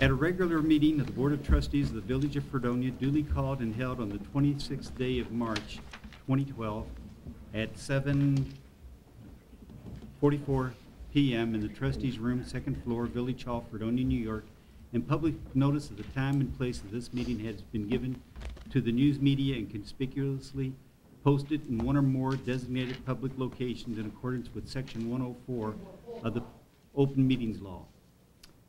At a regular meeting of the Board of Trustees of the Village of Fredonia, duly called and held on the 26th day of March 2012 at 7:44 p.m. in the Trustees Room, second floor, Village Hall, Fredonia, New York, and public notice of the time and place of this meeting has been given to the news media and conspicuously posted in one or more designated public locations in accordance with Section 104 of the Open Meetings Law.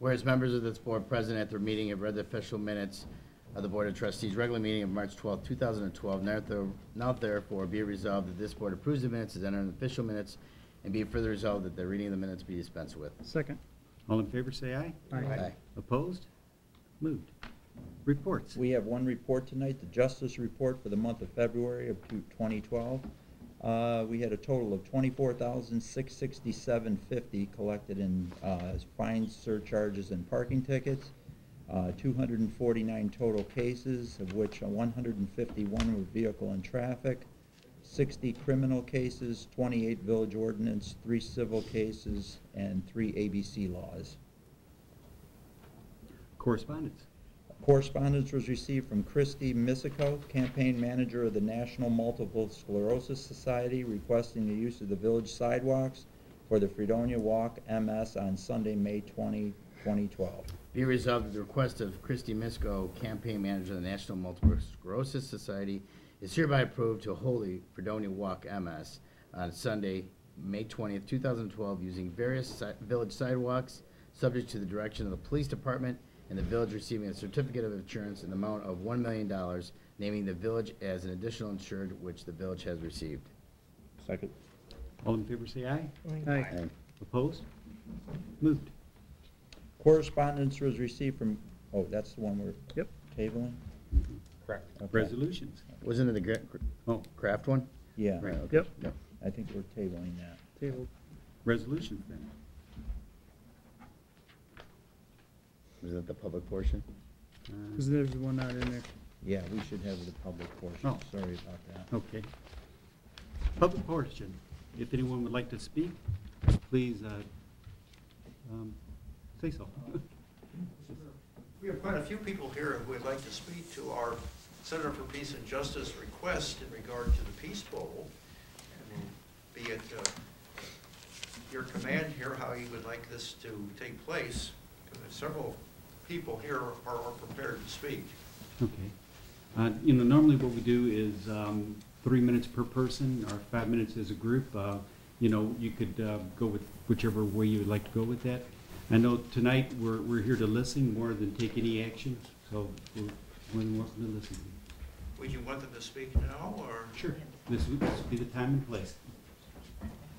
Whereas members of this board present at their meeting have read the official minutes of the Board of Trustees regular meeting of March 12, 2012, now therefore be resolved that this board approves the minutes as entered in official minutes, and be it further resolved that the reading of the minutes be dispensed with. Second. All in favor say aye. Aye. Opposed? Moved. Reports. We have one report tonight, the Justice Report for the month of February of 2012. We had a total of $24,667.50 collected in fines, surcharges, and parking tickets. 249 total cases, of which 151 were vehicle and traffic, 60 criminal cases, 28 village ordinance, 3 civil cases, and 3 ABC laws. Correspondence. Correspondence was received from Trustee Misico, campaign manager of the National Multiple Sclerosis Society, requesting the use of the village sidewalks for the Fredonia Walk MS on Sunday, May 20, 2012. Be resolved that the request of Trustee Misico, campaign manager of the National Multiple Sclerosis Society, is hereby approved to hold a Fredonia Walk MS on Sunday, May 20th, 2012, using various village sidewalks, subject to the direction of the police department, and the village receiving a certificate of insurance in the amount of $1 million, naming the village as an additional insured, which the village has received. Second. All in favor say aye. Aye. Opposed? Moved. Correspondence was received from, oh, that's the one we're tabling? Correct. Okay. Resolutions. Wasn't it the craft one? Yeah. Right, okay. Yep. I think we're tabling that. Table. Resolutions then. Was that the public portion? Because there's one not in there. Yeah, we should have the public portion. Oh. Sorry about that. Okay. Public portion. If anyone would like to speak, please say so. We have quite a few people here who would like to speak to our Center for Peace and Justice request in regard to the Peace Bowl. And be it your command here how you would like this to take place, because several people here are prepared to speak. Okay. Normally what we do is 3 minutes per person or 5 minutes as a group. You could go with whichever way you would like to go with that. I know tonight we're here to listen more than take any action, so we're more to listen. Would you want them to speak now, or? Sure. This would be the time and place.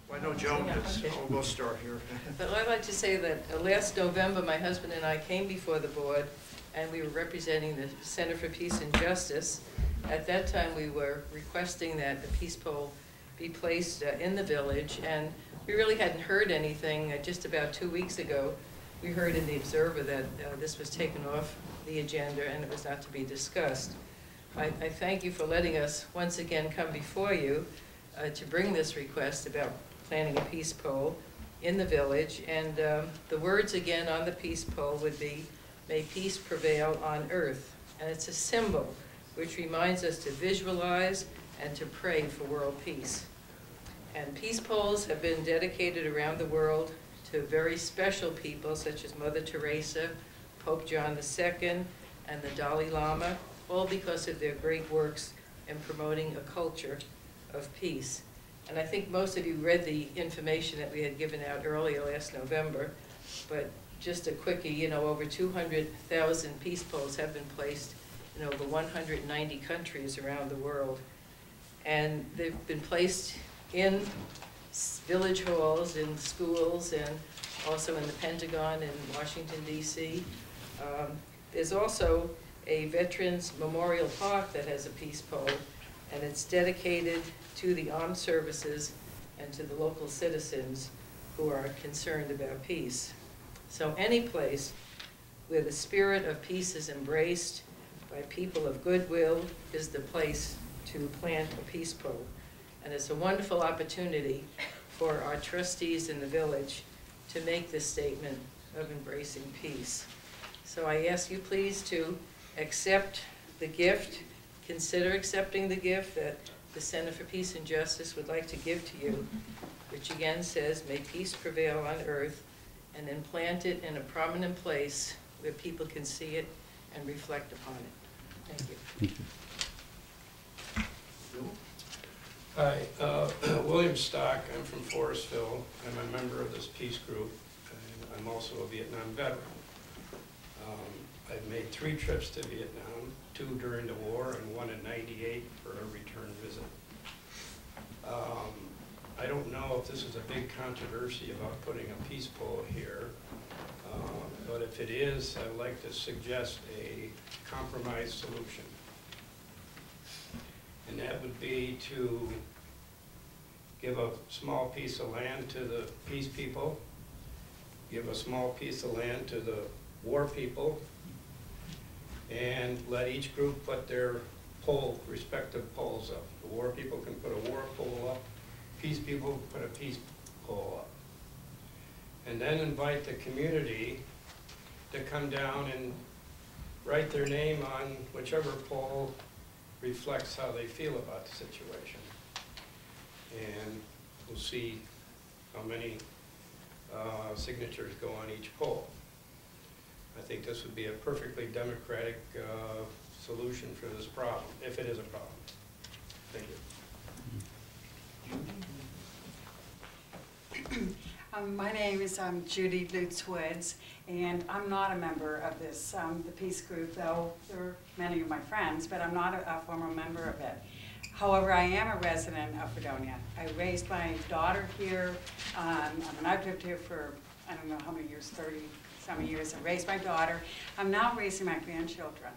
Well, I know Joan is. Oh, we'll start here. But I'd like to say that last November, my husband and I came before the board, and we were representing the Center for Peace and Justice. At that time, we were requesting that the peace pole be placed in the village, and we really hadn't heard anything. Just about 2 weeks ago, we heard in the Observer that this was taken off the agenda and it was not to be discussed. I thank you for letting us once again come before you to bring this request about planting a peace pole in the village. And the words again on the peace pole would be, "May peace prevail on earth." And it's a symbol which reminds us to visualize and to pray for world peace. And peace poles have been dedicated around the world to very special people such as Mother Teresa, Pope John II, and the Dalai Lama, all because of their great works in promoting a culture of peace. And I think most of you read the information that we had given out earlier last November, but just a quickie, over 200,000 peace poles have been placed in over 190 countries around the world. And they've been placed in village halls, in schools, and also in the Pentagon in Washington, D.C. There's also a Veterans Memorial Park that has a peace pole, and it's dedicated to the armed services and to the local citizens who are concerned about peace. So any place where the spirit of peace is embraced by people of goodwill is the place to plant a peace pole. And it's a wonderful opportunity for our trustees in the village to make this statement of embracing peace. So I ask you please to accept the gift, consider accepting the gift that the Center for Peace and Justice would like to give to you, which again says, "May peace prevail on earth," and then plant it in a prominent place where people can see it and reflect upon it. Thank you. Thank you. Hi, William Stock. I'm from Forestville. I'm a member of this peace group, and I'm also a Vietnam veteran. I've made 3 trips to Vietnam, 2 during the war and 1 in '98 for a return visit. I don't know if this is a big controversy about putting a peace pole here, but if it is, I'd like to suggest a compromise solution. And that would be to give a small piece of land to the peace people, give a small piece of land to the war people, and let each group put their respective poles up. The war people can put a war pole up, peace people put a peace pole up. And then invite the community to come down and write their name on whichever pole reflects how they feel about the situation. And we'll see how many signatures go on each pole. I think this would be a perfectly democratic solution for this problem, if it is a problem. Thank you. My name is Judy Lutz Woods, and I'm not a member of this, the peace group, though there are many of my friends, but I'm not a former member of it. However, I am a resident of Fredonia. I raised my daughter here. I've lived here for, I don't know how many years, 30-some years. I raised my daughter. I'm now raising my grandchildren.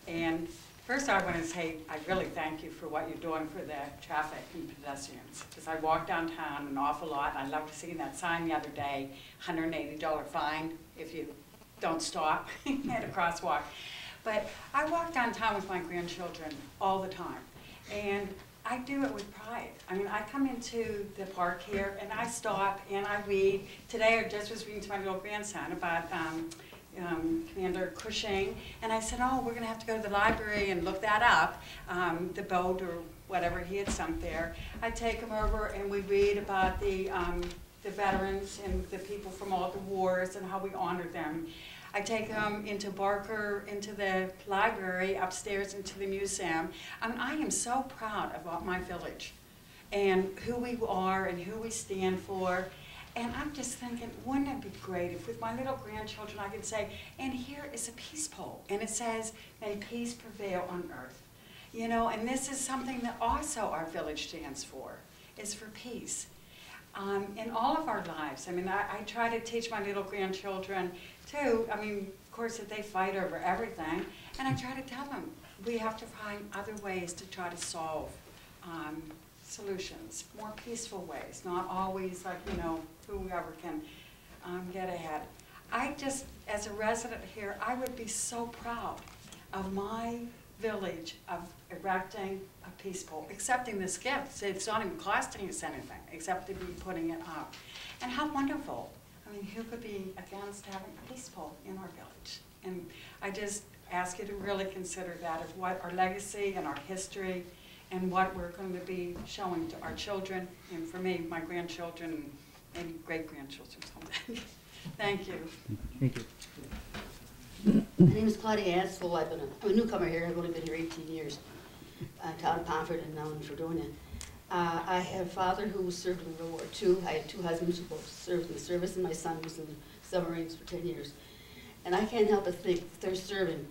And first I want to say I really thank you for what you're doing for the traffic and pedestrians. Because I walk downtown an awful lot, and I loved seeing that sign the other day, $180 fine if you don't stop at a crosswalk. But I walk downtown with my grandchildren all the time, and I do it with pride. I mean, I come into the park here, and I stop, and I read. Today I just was reading to my little grandson about Commander Cushing, and I said, oh, we're going to have to go to the library and look that up, the boat or whatever he had sunk there. I take him over, and we read about the veterans and the people from all the wars and how we honor them. I take them into Barker, into the library, upstairs into the museum. I am so proud of my village and who we are and who we stand for. And I'm just thinking, wouldn't it be great if with my little grandchildren I could say, and here is a peace pole, and it says, may peace prevail on earth. You know, and this is something that also our village stands for, is for peace. In all of our lives, I mean, I try to teach my little grandchildren too, I mean, of course, that they fight over everything, and I try to tell them we have to find other ways to try to solve solutions, more peaceful ways, not always like, you know, whoever can get ahead. I just, as a resident here, I would be so proud of my village of erecting a peace pole, accepting this gift. It's not even costing us anything, except to be putting it up. And how wonderful. I mean, who could be against having a peace pole in our village? And I just ask you to really consider that of what our legacy and our history and what we're going to be showing to our children, and for me, my grandchildren, and maybe great-grandchildren someday. Thank you. Thank you. My name is Claudia Ansel. I'm a newcomer here. I've only been here 18 years. Town of Pomfret and now in Fredonia. I have a father who served in World War II. I had 2 husbands who both served in the service, and my son was in the submarines for 10 years. And I can't help but think that their serving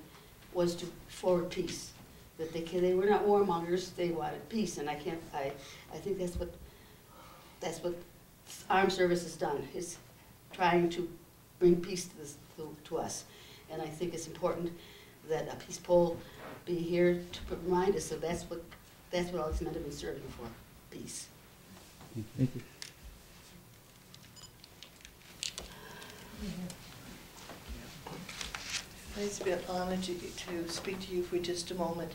was to forward peace. That they were not warmongers, they wanted peace, and I think that's what armed service has done, is trying to bring peace to us. And I think it's important that a peace pole be here to remind us that that's what all these men have been serving for, peace. Thank you. It's been an honor to speak to you for just a moment.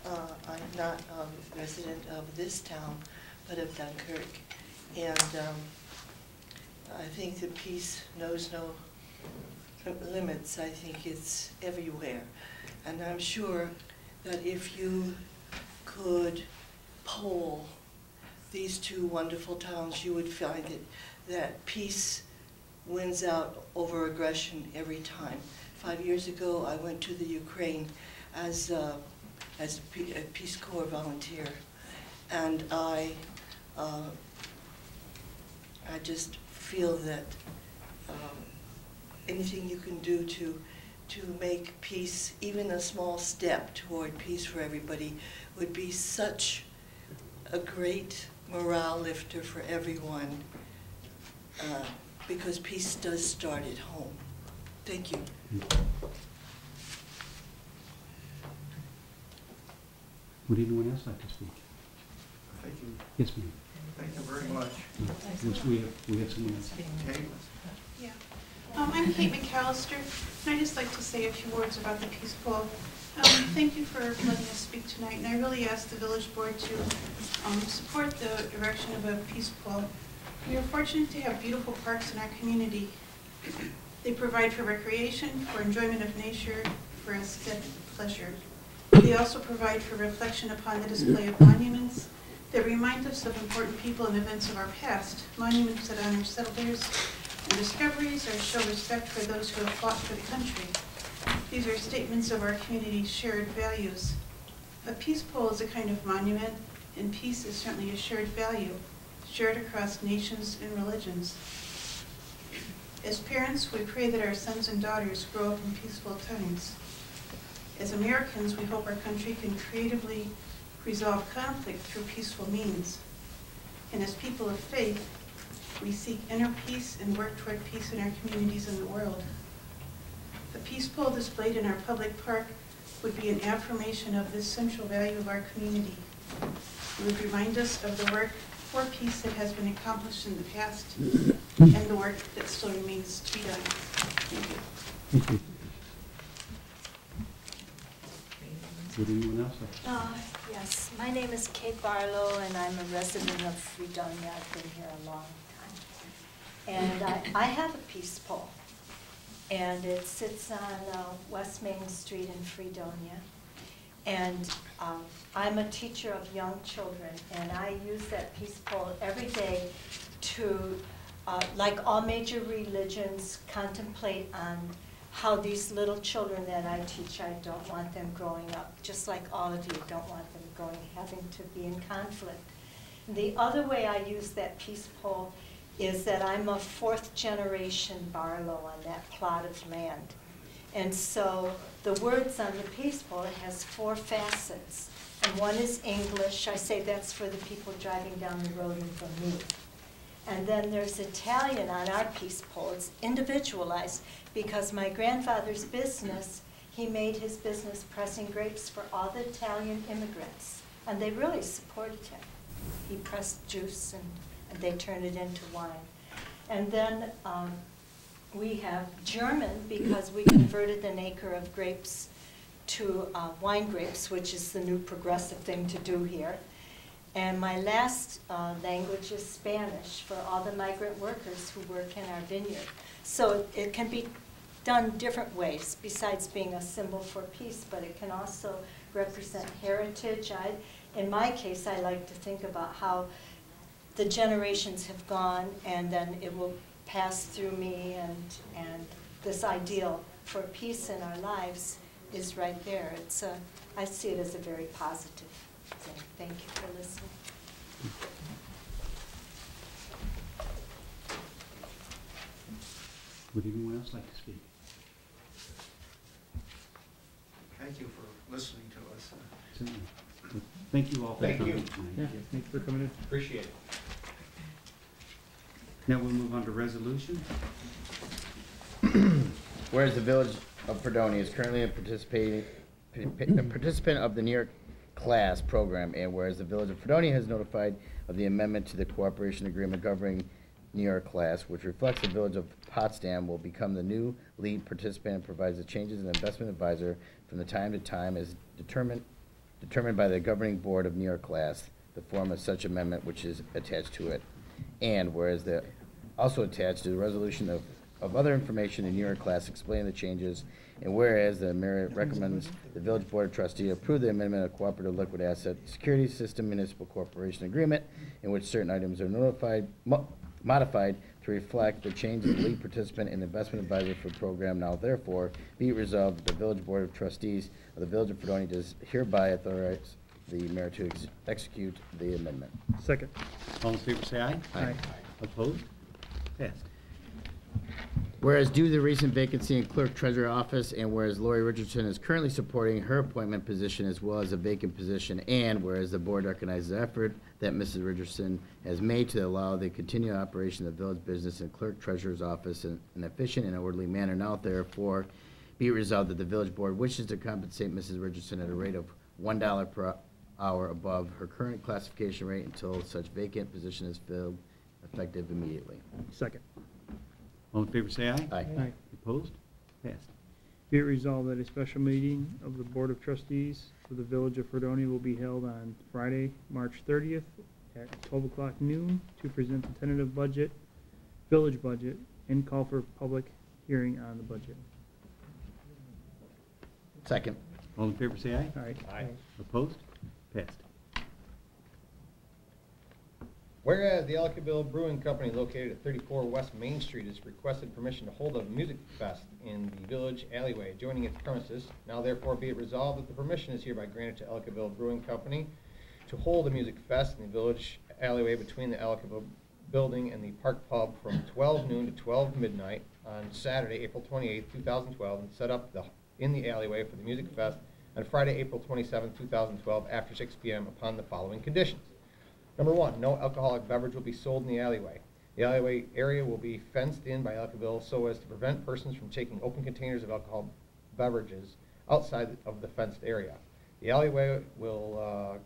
I'm not a resident of this town, but of Dunkirk. And I think that peace knows no limits. I think it's everywhere. And I'm sure that if you could poll these two wonderful towns, you would find that peace wins out over aggression every time. 5 years ago, I went to the Ukraine as a Peace Corps volunteer, and I just feel that anything you can do to make peace, even a small step toward peace for everybody, would be such a great morale lifter for everyone, because peace does start at home. Thank you. Would anyone else like to speak? Thank you. Yes, ma'am. Thank you very much. Yes, we have someone else. Kate? Yeah. I'm Kate McAllister, and I'd just like to say a few words about the Peace Poll. Thank you for letting us speak tonight, and I really ask the village board to support the erection of a Peace Poll. We are fortunate to have beautiful parks in our community. They provide for recreation, for enjoyment of nature, for aesthetic pleasure. They also provide for reflection upon the display of monuments that remind us of important people and events of our past, monuments that honor settlers and discoveries or show respect for those who have fought for the country. These are statements of our community's shared values. A peace pole is a kind of monument, and peace is certainly a shared value, shared across nations and religions. As parents, we pray that our sons and daughters grow up in peaceful times. As Americans, we hope our country can creatively resolve conflict through peaceful means. And as people of faith, we seek inner peace and work toward peace in our communities and the world. A peace pole displayed in our public park would be an affirmation of this central value of our community. It would remind us of the work for peace that has been accomplished in the past and the work that still remains to be done. Thank you. Thank you. Would anyone else like to speak? Yes, my name is Kate Barlow, and I'm a resident of Fredonia. I've been here a long time. And I have a peace pole, and it sits on West Main Street in Fredonia. And I'm a teacher of young children, and I use that peace pole every day to, like all major religions, contemplate on how these little children that I teach, I don't want them growing up, just like all of you don't want them having to be in conflict. The other way I use that peace pole is that I'm a 4th generation Barlow on that plot of land. And so the words on the peace pole, it has 4 facets. And one is English. I say that's for the people driving down the road and for me. And then there's Italian on our peace pole. It's individualized because my grandfather's business, he made his business pressing grapes for all the Italian immigrants. And they really supported him. He pressed juice and they turned it into wine. And then we have German because we converted an acre of grapes to wine grapes, which is the new progressive thing to do here. And my last language is Spanish for all the migrant workers who work in our vineyard. So it can be done different ways besides being a symbol for peace, but it can also represent heritage. In my case, I like to think about how the generations have gone, and then it will pass through me, and this ideal for peace in our lives is right there. I see it as a very positive thing. Thank you for listening. Would anyone else like to speak? Thank you for listening to us. Certainly. Thank you all for Thank coming you. tonight. Yeah, thanks for coming in. Appreciate it. Now we'll move on to resolution. Whereas the Village of Fredonia is currently a participant of the New York Class program, and whereas the Village of Fredonia has notified of the amendment to the cooperation agreement governing New York Class, which reflects the Village of Potsdam will become the new lead participant and provides the changes in investment advisor from the time to time as determined by the governing board of New York Class, the form of such amendment which is attached to it. And whereas also attached to the resolution of of other information in New York class explaining the changes, and whereas the mayor recommends the Village Board of Trustees approve the amendment of Cooperative Liquid Asset Security System Municipal Corporation Agreement, in which certain items are modified to reflect the change in lead participant and investment advisor for the program. Now therefore, be it resolved that the Village Board of Trustees of the Village of Fredonia does hereby authorize the mayor to execute the amendment. Second. All in favor, say aye. Aye. Opposed? Passed. Whereas due to the recent vacancy in clerk treasurer office, and whereas Lori Richardson is currently supporting her appointment position as well as a vacant position, and whereas the board recognizes the effort that Mrs. Richardson has made to allow the continued operation of the village business and clerk treasurer's office in an efficient and orderly manner, now therefore be it resolved that the village board wishes to compensate Mrs. Richardson at a rate of $1 per hour above her current classification rate until such vacant position is filled, effective immediately. Second. All in favor, say aye. Aye. Aye. Opposed? Passed. Be it resolved that a special meeting of the Board of Trustees for the Village of Fredonia will be held on Friday, March 30th at 12 o'clock noon to present the tentative budget, village budget, and call for public hearing on the budget. Second. All in favor, say aye. Aye. Opposed? Passed. Whereas the Ellicottville Brewing Company located at 34 West Main Street has requested permission to hold a music fest in the village alleyway adjoining its premises, now therefore be it resolved that the permission is hereby granted to Ellicottville Brewing Company to hold a music fest in the village alleyway between the Ellicottville building and the Park Pub from 12 noon to 12 midnight on Saturday, April 28, 2012, and set up in the alleyway for the music fest on Friday, April 27, 2012, after 6 p.m. upon the following conditions. Number one, no alcoholic beverage will be sold in the alleyway. The alleyway area will be fenced in by Ellicottville so as to prevent persons from taking open containers of alcohol beverages outside of the fenced area. The alleyway will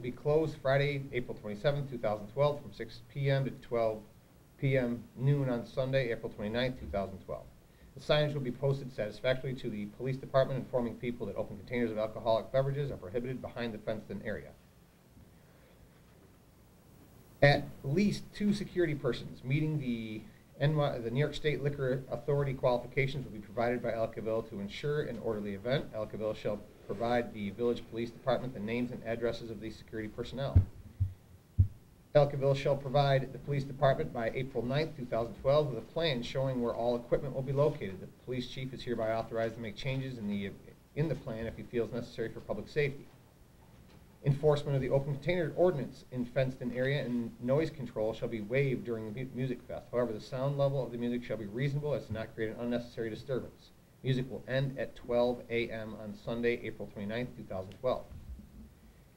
be closed Friday, April 27, 2012, from 6 p.m. to 12 p.m. noon on Sunday, April 29, 2012. The signage will be posted satisfactorily to the police department informing people that open containers of alcoholic beverages are prohibited behind the fenced-in area. At least 2 security persons meeting the New York State Liquor Authority qualifications will be provided by Ellicottville to ensure an orderly event. Ellicottville shall provide the village police department the names and addresses of these security personnel. Ellicottville shall provide the police department by April 9th, 2012 with a plan showing where all equipment will be located. The police chief is hereby authorized to make changes in the plan if he feels necessary for public safety. Enforcement of the open container ordinance in fenced-in area and noise control shall be waived during the music fest. However, the sound level of the music shall be reasonable as to not create an unnecessary disturbance. Music will end at 12 a.m. on Sunday, April 29, 2012.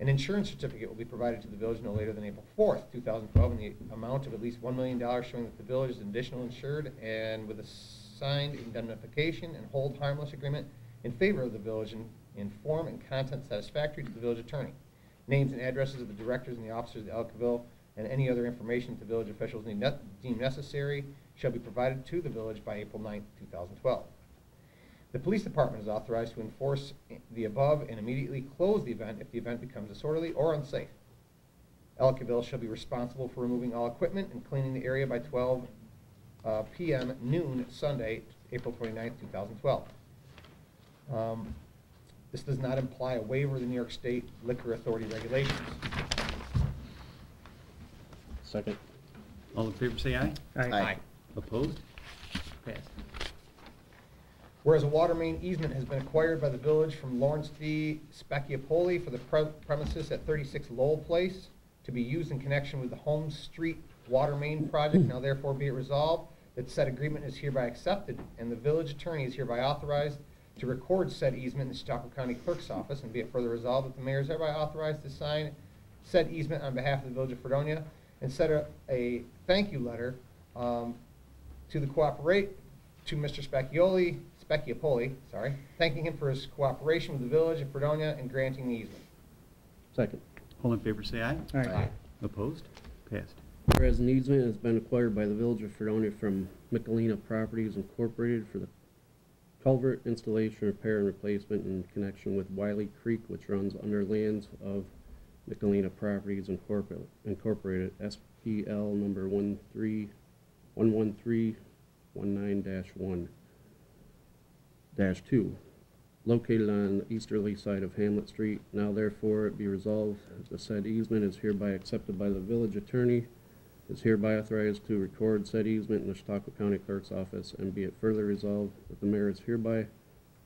An insurance certificate will be provided to the village no later than April 4th, 2012, in the amount of at least $1 million showing that the village is an additional insured and with a signed indemnification and hold harmless agreement in favor of the village in form and content satisfactory to the village attorney. Names and addresses of the directors and the officers of Ellicottville and any other information that the village officials deem necessary shall be provided to the village by April 9, 2012. The police department is authorized to enforce the above and immediately close the event if the event becomes disorderly or unsafe. Ellicottville shall be responsible for removing all equipment and cleaning the area by 12 p.m. noon Sunday, April 29, 2012. This does not imply a waiver of the New York State Liquor Authority regulations. Second. All in favor, say aye. Aye. Opposed? Passed. Whereas a water main easement has been acquired by the village from Lawrence D. Specchiapoli for the premises at 36 Lowell Place to be used in connection with the Home Street water main project, now therefore be it resolved that said agreement is hereby accepted and the village attorney is hereby authorized to record said easement in the Chautauqua County Clerk's Office, and be it further resolved that the mayor is hereby authorized to sign said easement on behalf of the village of Fredonia and set a thank you letter to Mr. Specchiapoli, thanking him for his cooperation with the village of Fredonia in granting the easement. Second. All in favor, say aye. Aye. Opposed? Passed. Whereas an easement has been acquired by the village of Fredonia from Michelina Properties Incorporated for the culvert installation, repair, and replacement in connection with Wiley Creek, which runs under lands of Michelina Properties Incorporated, SPL number 113 19-1-2, located on the easterly side of Hamlet Street. Now therefore it be resolved, the said easement is hereby accepted by the village attorney, is hereby authorized to record said easement in the Chautauqua County Clerk's office, and be it further resolved that the mayor is hereby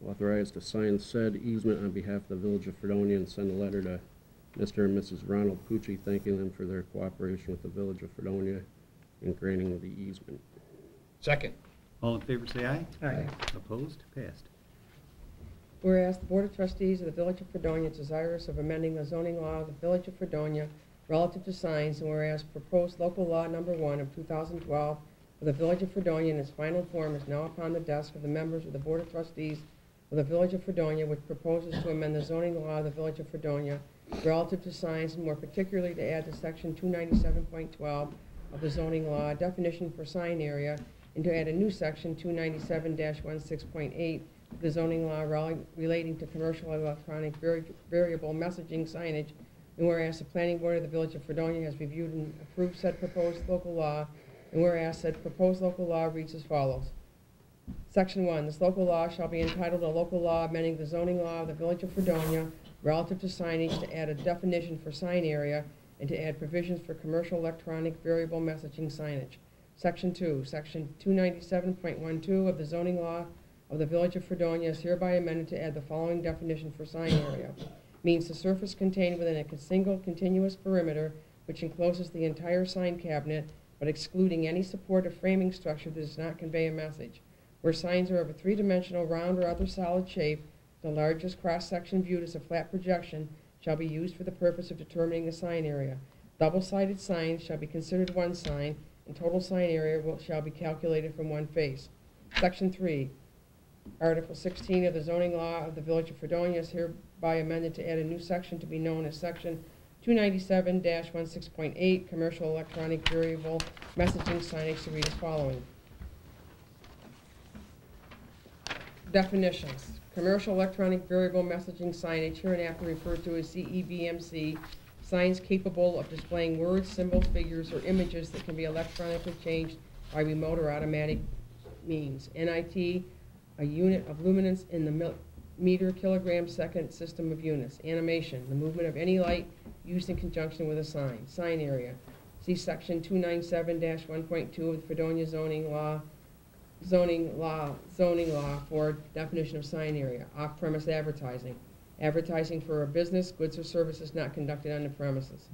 authorized to sign said easement on behalf of the village of Fredonia and send a letter to Mr. and Mrs. Ronald Pucci thanking them for their cooperation with the village of Fredonia in granting the easement. Second. All in favor, say aye. Aye. Opposed? Passed. Whereas the Board of Trustees of the Village of Fredonia is desirous of amending the zoning law of the Village of Fredonia relative to signs, and whereas proposed local law number 1 of 2012 of the Village of Fredonia in its final form is now upon the desk of the members of the Board of Trustees of the Village of Fredonia, which proposes to amend the zoning law of the Village of Fredonia relative to signs, and more particularly to add to section 297.12 of the zoning law a definition for sign area, and to add a new section 297-16.8 of the zoning law relating to commercial electronic variable messaging signage. And whereas the Planning Board of the Village of Fredonia has reviewed and approved said proposed local law, and whereas said proposed local law reads as follows. Section 1, this local law shall be entitled a local law amending the zoning law of the Village of Fredonia relative to signage, to add a definition for sign area, and to add provisions for commercial electronic variable messaging signage. Section 2, section 297.12 of the zoning law of the Village of Fredonia is hereby amended to add the following definition for sign area. Means the surface contained within a single continuous perimeter which encloses the entire sign cabinet, but excluding any supportive framing structure that does not convey a message. Where signs are of a three-dimensional, round, or other solid shape, the largest cross-section viewed as a flat projection shall be used for the purpose of determining the sign area. Double-sided signs shall be considered one sign, and total sign area shall be calculated from one face. Section 3, Article 16 of the zoning law of the Village of Fredonia is hereby amended to add a new section to be known as section 297-16.8, commercial electronic variable messaging signage, to read as following. Definitions. Commercial electronic variable messaging signage, hereinafter referred to as CEVMC, signs capable of displaying words, symbols, figures, or images that can be electronically changed by remote or automatic means. NIT, a unit of luminance in the meter kilogram second system of units. Animation, the movement of any light used in conjunction with a sign. Sign area. See section 297-1.2 of the Fredonia zoning law for definition of sign area. Off-premise advertising. Advertising for a business, goods, or services not conducted on the premises.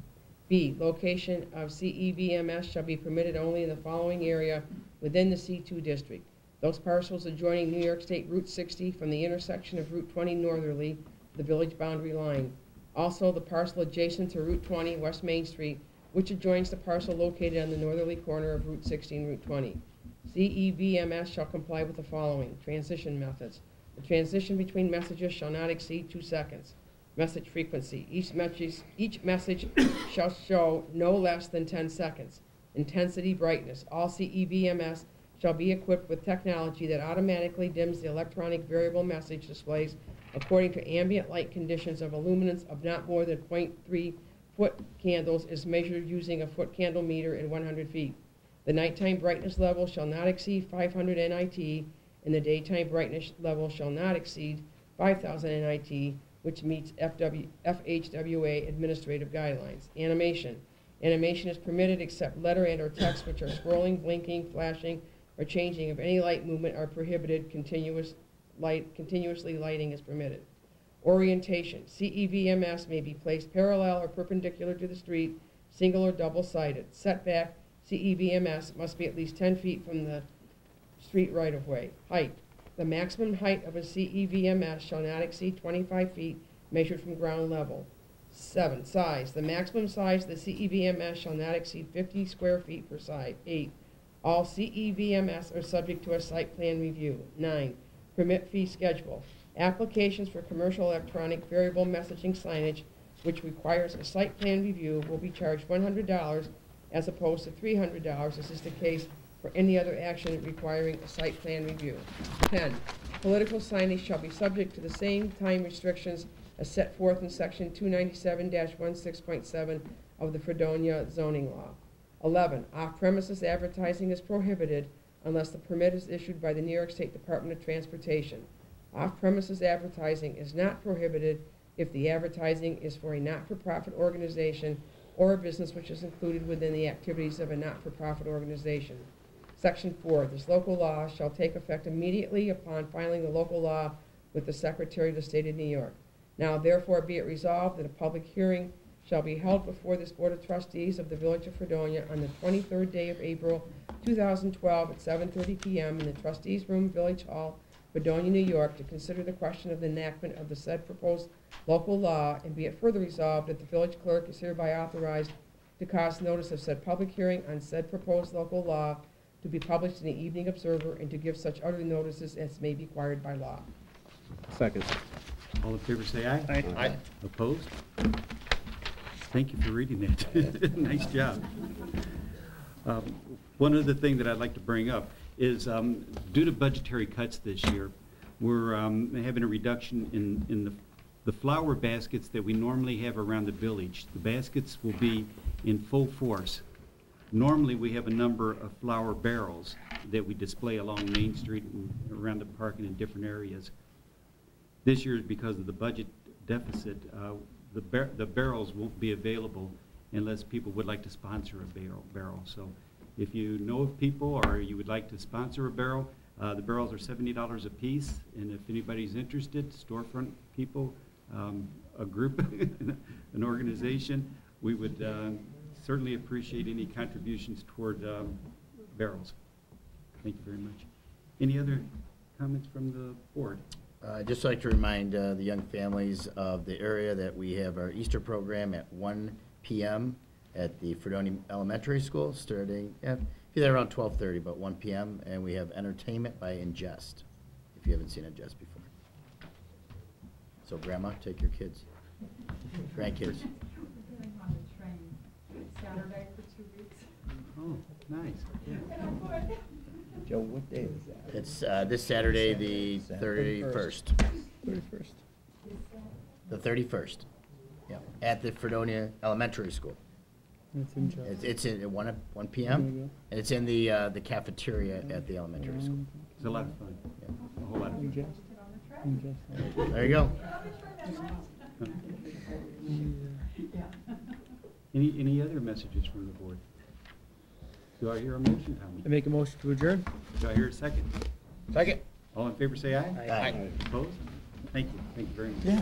B, location of CEVMS shall be permitted only in the following area within the C2 district. Those parcels adjoining New York State Route 60 from the intersection of Route 20 northerly, the village boundary line. Also, the parcel adjacent to Route 20 West Main Street, which adjoins the parcel located on the northerly corner of Route 60 and Route 20. CEVMS shall comply with the following. Transition methods. The transition between messages shall not exceed 2 seconds. Message frequency. Each message shall show no less than 10 seconds. Intensity, brightness. All CEVMS shall be equipped with technology that automatically dims the electronic variable message displays according to ambient light conditions of a luminance of not more than 0.3 foot candles is measured using a foot candle meter in 100 feet. The nighttime brightness level shall not exceed 500 NIT, and the daytime brightness level shall not exceed 5,000 NIT, which meets FHWA administrative guidelines. Animation. Animation is permitted except letter and or text which are scrolling, blinking, flashing, or changing of any light movement are prohibited. Continuously lighting is permitted. Orientation. CEVMS may be placed parallel or perpendicular to the street, single or double-sided. Setback. CEVMS must be at least 10 feet from the street right-of-way. Height. The maximum height of a CEVMS shall not exceed 25 feet measured from ground level. 7. Size. The maximum size of the CEVMS shall not exceed 50 square feet per side. 8. All CEVMS are subject to a site plan review. 9. Permit fee schedule. Applications for commercial electronic variable messaging signage, which requires a site plan review, will be charged $100 as opposed to $300, as is the case for any other action requiring a site plan review. 10. Political signage shall be subject to the same time restrictions as set forth in section 297-16.7 of the Fredonia zoning law. 11. Off-premises advertising is prohibited unless the permit is issued by the New York State Department of Transportation. Off-premises advertising is not prohibited if the advertising is for a not-for-profit organization or a business which is included within the activities of a not-for-profit organization. Section 4, this local law shall take effect immediately upon filing the local law with the Secretary of the State of New York. Now therefore be it resolved that a public hearing shall be held before this Board of Trustees of the Village of Fredonia on the 23rd day of April 2012 at 7:30 p.m. in the Trustees Room, Village Hall, Fredonia, New York, to consider the question of the enactment of the said proposed local law, and be it further resolved that the village clerk is hereby authorized to cause notice of said public hearing on said proposed local law to be published in the Evening Observer, and to give such other notices as may be required by law. Second. All in favor say aye. Aye. Aye. Opposed? Thank you for reading that. Nice job. One other thing that I'd like to bring up is due to budgetary cuts this year, we're having a reduction in the flower baskets that we normally have around the village. The baskets will be in full force. Normally, we have a number of flower barrels that we display along Main Street and around the park and in different areas. This year, because of the budget deficit, the barrels won't be available unless people would like to sponsor a barrel. So if you know of people or you would like to sponsor a barrel, the barrels are $70 a piece. And if anybody's interested, storefront people, a group, an organization, we would certainly appreciate any contributions toward barrels. Thank you very much. Any other comments from the board? I'd just like to remind the young families of the area that we have our Easter program at 1 p.m. at the Fredonia Elementary School, starting at either around 12:30, but 1 p.m. And we have entertainment by Ingest, if you haven't seen Ingest before. So Grandma, take your kids, grandkids. Saturday for 2 weeks. Oh, nice. Joe, what day is that? It's this Saturday, the 31st. 31st. The 31st. Yeah, at the Fredonia Elementary School. That's in July. It's in at 1 There p.m. we go. and it's in the cafeteria at the elementary school. It's a lot of fun. Yeah. A whole lot of fun. Ingest. There you go. Any other messages from the board? Do I hear a motion, Tommy? I make a motion to adjourn. Do I hear a second? Second. All in favor say aye. Aye. Opposed? Thank you. Thank you very much. Yeah.